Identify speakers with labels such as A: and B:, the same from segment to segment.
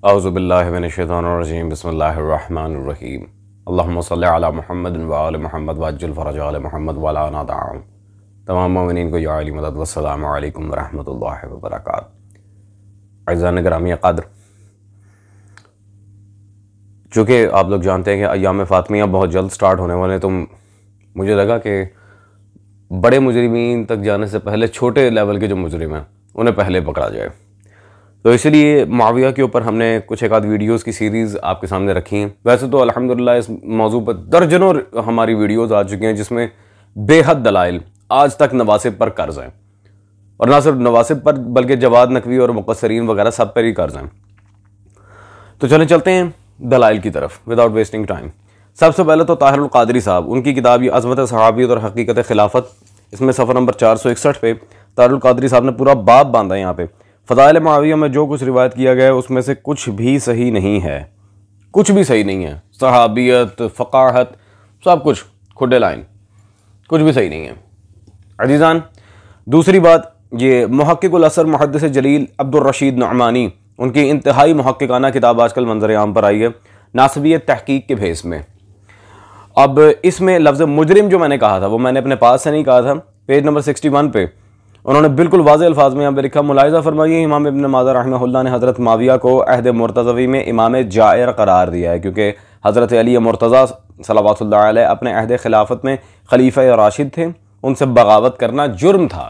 A: औज़ुबिल्लाहि मिनश्शैतानिर्रजीम बिस्मिल्लाहिर्रहमानिर्रहीम अल्लाहुम्मा सल्लि अला मुहम्मद व आले मुहम्मद वअज्जिल फ़रज आले मुहम्मद व अला नादाम। तमाम मोमिनीन को या अली मदद वस्सलामु अलैकुम व रहमतुल्लाहि व बरकातुहू। अज़ीज़ान गिरामी क़द्र, चूँकि आप लोग जानते हैं कि अय्याम फ़ातिमिया बहुत जल्द स्टार्ट होने वाले, तो मुझे लगा कि बड़े मुजरिमीन तक जाने से पहले छोटे लेवल के जो मुजरिम हैं उन्हें पहले पकड़ा जाए। तो इसलिए मुआविया के ऊपर हमने कुछ एक आध वीडियोज़ की सीरीज़ आपके सामने रखी हैं। वैसे तो अल्हम्दुलिल्लाह इस मौजू पर दर्जनों हमारी वीडियोज़ आ चुकी हैं, जिसमें बेहद दलाइल आज तक नवासिब पर कर्ज हैं, और ना सिर्फ नवासिब पर बल्कि जवाद नकवी और मुक़स्सरीन वगैरह सब पर ही कर्ज हैं। तो चलते हैं दलाइल की तरफ विदाउट वेस्टिंग टाइम। सबसे पहले तो ताहिरुल क़ादरी साहब, उनकी किताब ये अज़मत सहाबियत और हकीकत खिलाफत, इसमें सफ़र नंबर 461 पे ताहिरुल क़ादरी साहब ने पूरा बाब बांधा है। यहाँ पे फ़ज़ाइल मुआविया में जो कुछ रिवायत किया गया है उसमें से कुछ भी सही नहीं है, कुछ भी सही नहीं है। सहाबियत, फ़क़ाहत, सब कुछ खुड्डे लाइन, कुछ भी सही नहीं है अज़ीज़ान। दूसरी बात, ये मुहक्किकुल असर मुहद्दिस जलील अब्दुर रशीद नुअमानी, उनकी इंतहाई मुहक्किकाना किताब आजकल मंजर आम पर आई है नासबियत तहकीक के भेस में। अब इसमें लफ्ज़ मुजरिम जो मैंने कहा था वो मैंने अपने पास से नहीं कहा था। पेज नंबर 61 पे उन्होंने बिल्कुल वाज़ेह अल्फाज में यहाँ पे लिखा, मुलाहिज़ा फरमाइए इमाम इब्न माजा रहमहुल्लाह ने हज़रत मुआविया को अहद मुर्तज़वी में इमाम जायर करार दिया है, क्योंकि हज़रत अली मुर्तज़ा सल्लल्लाहु अलैहि अपने अहद खिलाफत में खलीफा राशिद थे, उनसे बगावत करना जुर्म था।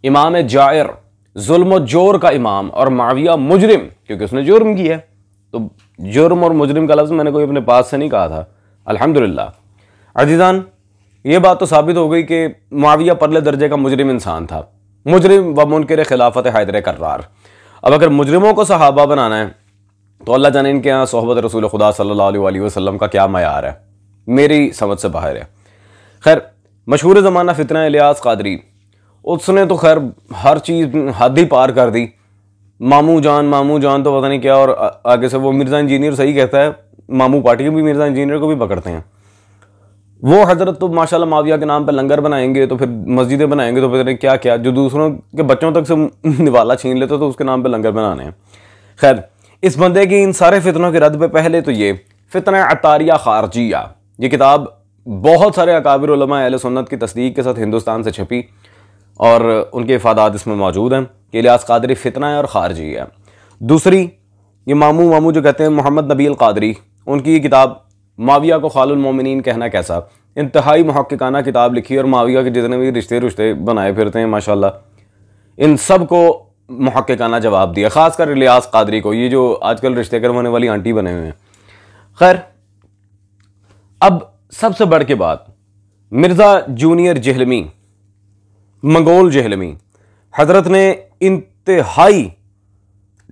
A: इमाम जायर जुल्म जोर का इमाम और मुआविया मुजरिम, क्योंकि उसने जुर्म किया है। तो जुर्म और मुजरिम का लफ्ज़ मैंने कोई अपने पास से नहीं कहा था। अल्हम्दुलिल्लाह अज़ीज़ान, ये बात तो साबित हो गई कि मुआविया परले दर्जे का मुजरिम इंसान था, मुजरिम व मुनकर खिलाफत हैदर कर्रार। अब अगर मुजरिमों को सहाबा बनाना है तो अल्लाह जाने इनके यहाँ सोहबत रसूल खुदा सल्लल्लाहु अलैहि वसल्लम का क्या मयार है, मेरी समझ से बाहर है। खैर, मशहूर ज़माना फितना इलियास क़ादरी, उसने तो खैर हर चीज़ हद ही पार कर दी। मामू जान तो पता नहीं क्या, और आगे से वो मिर्ज़ा इंजीनियर सही कहता है, मामू पार्टी के भी मिर्ज़ा इंजीनियर को भी पकड़ते हैं। वो हजरत तो माशाल्लाह मुआविया के नाम पर लंगर बनाएंगे, तो फिर मस्जिदें बनाएंगे, तो फिर क्या क्या जो दूसरों के बच्चों तक से निवाला छीन लेते तो उसके नाम पे लंगर बनाने हैं। खैर, इस बंदे की इन सारे फितनों के रद्द पे पहले तो ये फितना अतारिया खारजिया, ये किताब बहुत सारे अकाबिर उलमा अहले सुन्नत की तस्दीक के साथ हिंदुस्तान से छपी, और उनके इफादात इसमें मौजूद हैं कि इलियास क़ादरी फितना है और खारजी है। दूसरी, ये मामू जो कहते हैं मोहम्मद नबील क़ादरी, उनकी ये किताब मुआविया को खालुल मोमिनीन कहना कैसा, इंतहाई मुहक्किकाना किताब लिखी, और मुआविया के जितने भी रिश्ते बनाए फिरते हैं माशाल्लाह, इन सब को मुहक्किकाना जवाब दिया, ख़ासकर इलियास क़ादरी को, ये जो आजकल रिश्ते करवाने वाली आंटी बने हुए हैं। खैर, अब सबसे बढ़ के बात, मिर्ज़ा जूनियर जहलमी, मंगोल जहलमी, हजरत ने इंतहाई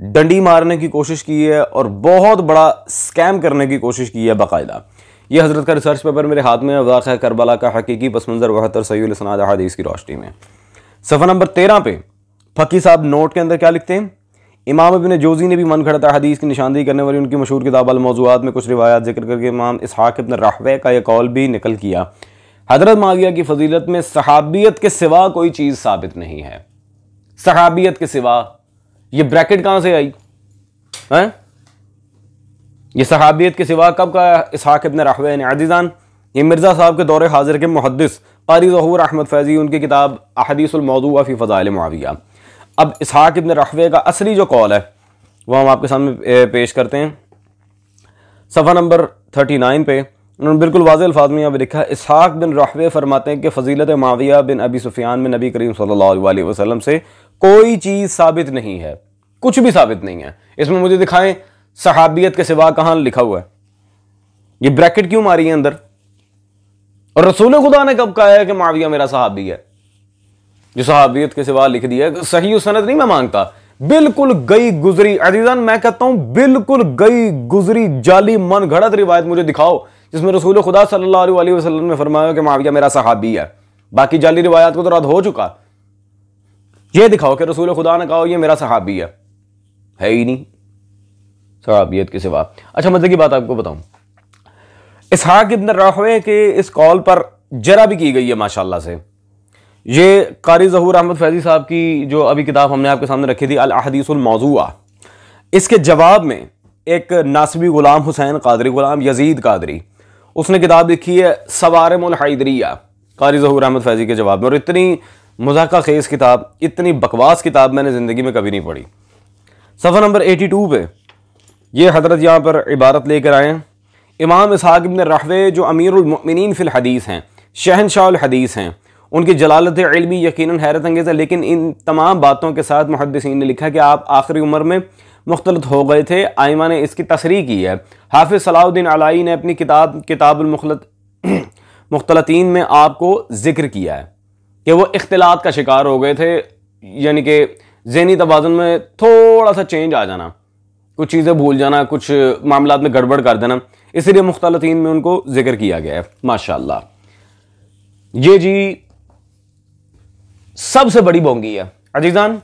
A: डंडी मारने की कोशिश की है और बहुत बड़ा स्कैम करने की कोशिश की है बाकायदा। ये हजरत का रिसर्च पेपर मेरे हाथ में, वाक़या करबला का हकीकी पस मंज़र 72 सहीहुल इस्नाद अहादीस की रोशनी में। सफ़र नंबर 13 पे फ़की साहब नोट के अंदर क्या लिखते हैं, इमाम इब्न जोज़ी ने भी मन घड़ता हदीस की निशानदेही करने वाली उनकी मशहूर किताब अल मौज़ूआत में कुछ रिवायात जिक्र करके इमाम इसहाक़ इब्न राहवे का यह कौल भी निकल किया, हजरत मुआविया की फजीलत में सहाबियत के सिवा कोई चीज़ साबित नहीं है। सहाबियत के सिवा, ये ब्रैकेट कहां से आई है? ये सहाबियत के सिवा कब का इसहाक़ इब्न राहवे ने? अज़ीज़ान, ये मिर्ज़ा साहब के दौरे हाजिर के मुहद्दिस क़ारी ज़हूर अहमद फैज़ी, उनकी किताब अहदीसुल मौज़ूआ फ़ी फ़ज़ाइल मुआविया। अब इसहाक़ इब्न राहवे का असली जो कौल है वह हम आपके सामने पेश करते हैं। सफ़ा नंबर 39 पे उन्होंने बिल्कुल वाज़ेह अल्फाज़ में यहाँ पे लिखा है, इसहाक़ बिन राहवे फरमाते हैं कि फ़जीलत मुआविया बिन अबी सुफ़ियान में नबी करीम सल्लल्लाहु अलैहि वसल्लम से कोई चीज़ साबित नहीं है, कुछ भी साबित नहीं है। इसमें मुझे दिखाएं सहाबियत के सिवा कहाँ लिखा हुआ है, ये ब्रैकेट क्यों मारी है अंदर, और रसूल खुदा ने कब कहा है कि मुआविया मेरा सहाबी है? जो सहाबियत के सिवा लिख दिया है, सही सनद नहीं मैं मांगता, बिल्कुल गई गुजरी, अज़ीज़ान मैं कहता हूं बिल्कुल गई गुजरी जाली मन घड़त रिवायत मुझे दिखाओ जिसमें रसूल खुदा सल्लल्लाहु अलैहि वसल्लम ने फरमाया कि मुआविया मेरा सहाबी है। बाकी जाली रिवायात को तो रद्द हो चुका, ये दिखाओ कि रसूल खुदा ने कहा ये मेरा सहाबी है ही नहीं सहाबियत के सिवा। अच्छा, मजे की बात आपको बताऊं, इसहाक़ इब्न राहवे के इस कॉल पर जरा भी की गई है माशाल्लाह से। ये क़ारी ज़हूर अहमद फैज़ी साहब की जो अभी किताब हमने आपके सामने रखी थी अल अहदीसुल मौज़ूआ, इसके जवाब में एक नासिबी गुलाम हुसैन कादरी, गुलाम यजीद कादरी, उसने किताब लिखी है सवारिमुल हैदरिया कारी ज़हूर अहमद फैज़ी के जवाब में, और इतनी मज़ाक़ा ख़ेज़ किताब, इतनी बकवास किताब मैंने ज़िंदगी में कभी नहीं पढ़ी। सफ़ा नंबर 82 पे ये हज़रत यहाँ पर इबारत लेकर आए हैं, इमाम इसहाक़ इब्न राहवे जो अमीरुल मुमिनीन फ़िल हदीस हैं, शहनशाह हदीस हैं, उनकी जलालत इल्मी यकीनन हैरत अंगेज़ है, लेकिन इन तमाम बातों के साथ मुहद्दिसीन ने लिखा कि आप आखिरी उम्र में मुख्तलत हो गए थे। आइमा ने इसकी तसरीह की है। हाफिज़ सलाहुद्दीन अलाई ने अपनी किताबुल मुख्तलतीन में आपको जिक्र किया है कि वो इख्तिलात का शिकार हो गए थे, यानी कि ज़हनी तवाज़ुन में थोड़ा सा चेंज आ जाना, कुछ चीज़ें भूल जाना, कुछ मामलात में गड़बड़ कर देना, इसलिए मुख्तलतीन में उनको जिक्र किया गया है। माशाअल्लाह, ये जी सबसे बड़ी बोंगी है अजीजान।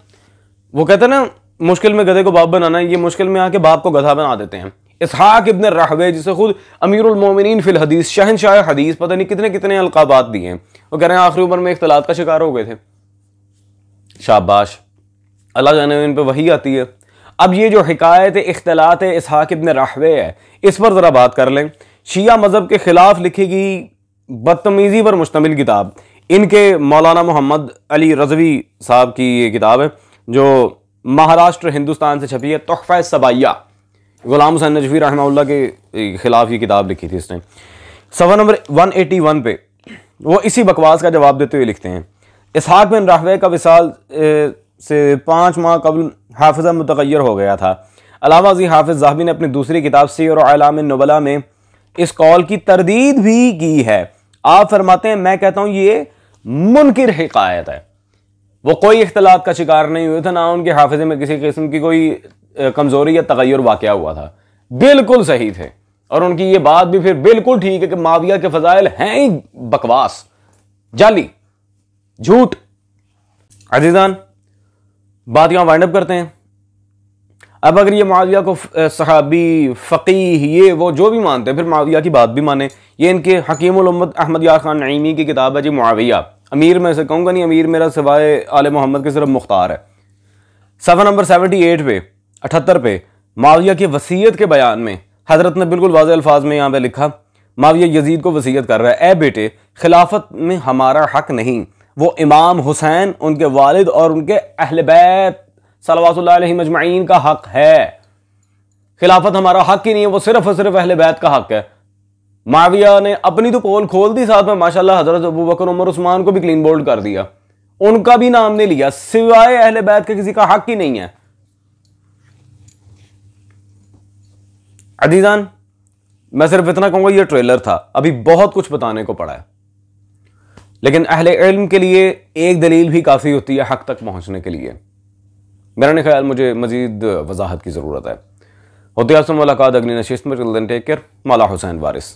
A: वो कहते हैं ना, मुश्किल में गधे को बाप बनाना, ये मुश्किल में आके बाप को गधा बना देते हैं। इसहाक इब्न राहवे जिसे खुद अमीरुल मोमिनीन फिल हदीस, शहनशाह हदीस, पता नहीं कितने कितने अलकाबात दिए हैं, वो कह रहे हैं आखिरी उम्र में इख्तिलात का शिकार हो गए थे। शाबाश, अल्लाह जाने इन पे वही आती है। अब ये जो हिकायत इख्तिलात इसहाक इब्न राहवे है, इस पर ज़रा बात कर लें। शिया मज़हब के ख़िलाफ़ लिखी गई बदतमीज़ी पर मुश्तमिल किताब, इनके मौलाना मोहम्मद अली रज़वी साहब की ये किताब है जो महाराष्ट्र हिंदुस्तान से छपी है, तोहफ़ा सबाइया। गुलाम हुसैन नजफी रहमहुल्लाह के ख़िलाफ़ ये किताब लिखी थी इसने। सफ़ा नंबर 181 पे वो इसी बकवास का जवाब देते हुए लिखते हैं, इसहाक बिन राहवे का विसाल से 5 माह कबल हाफिज़ा मुतग़य्यर हो गया था। अलावा जी हाफिज़ ज़हाबी ने अपनी दूसरी किताब सीर और आलाम नुबला में इस कौल की तरदीद भी की है। आप फरमाते हैं, मैं कहता हूँ ये मुनकिर हिकायत है, वो कोई इख्तिलात का शिकार नहीं हुए थे, ना उनके हाफिज़े में किसी किस्म की कोई कमज़ोरी या तगय्युर वाक़या हुआ था, बिल्कुल सही थे। और उनकी ये बात भी फिर बिल्कुल ठीक है कि माविया के फ़ज़ाइल हैं ही बकवास, जाली, झूठ। अज़ीज़ान, बात यहाँ वाइंड अप करते हैं। अब अगर ये मुआविया को सहाबी, फ़कीह, ये वो जो भी मानते हैं, फिर मुआविया की बात भी माने। ये इनके हकीमुल उम्मत अहमद यार खान नईमी की किताब है जी मुआविया। अमीर में से कहूँगा नहीं, अमीर मेरा सिवाय आले मोहम्मद के सिर्फ मुख्तार है। सफ़ा नंबर 78 पे मुआविया की वसीयत के बयान में हज़रत ने बिल्कुल वाज़ेह अल्फाज में यहाँ पे लिखा, मुआविया यजीद को वसीयत कर रहा है, ए बेटे, खिलाफत में हमारा हक नहीं, वो इमाम हुसैन, उनके वालिद और उनके अहले बैत सल्लल्लाहु अलैहि मजमईन का हक है। खिलाफत हमारा हक ही नहीं है, वो सिर्फ और सिर्फ अहले बैत का हक है। मुआविया ने अपनी तो पोल खोल दी, साथ में माशाल्लाह हजरत अबू बकर, उमर, उस्मान को भी क्लीन बोल्ड कर दिया, उनका भी नाम नहीं लिया, सिवाय अहले बैत के किसी का हक ही नहीं है। अजीजान, मैं सिर्फ इतना कहूंगा, ये ट्रेलर था, अभी बहुत कुछ बताने को पड़ा है, लेकिन अहले इल्म के लिए एक दलील भी काफ़ी होती है हक तक पहुंचने के लिए। मेरा नहीं ख्याल मुझे मजीद वजाहत की ज़रूरत है। होती है आपसे मुलाकात अगली नशिस्त में। Till then take care. Maula Hussain वारिस।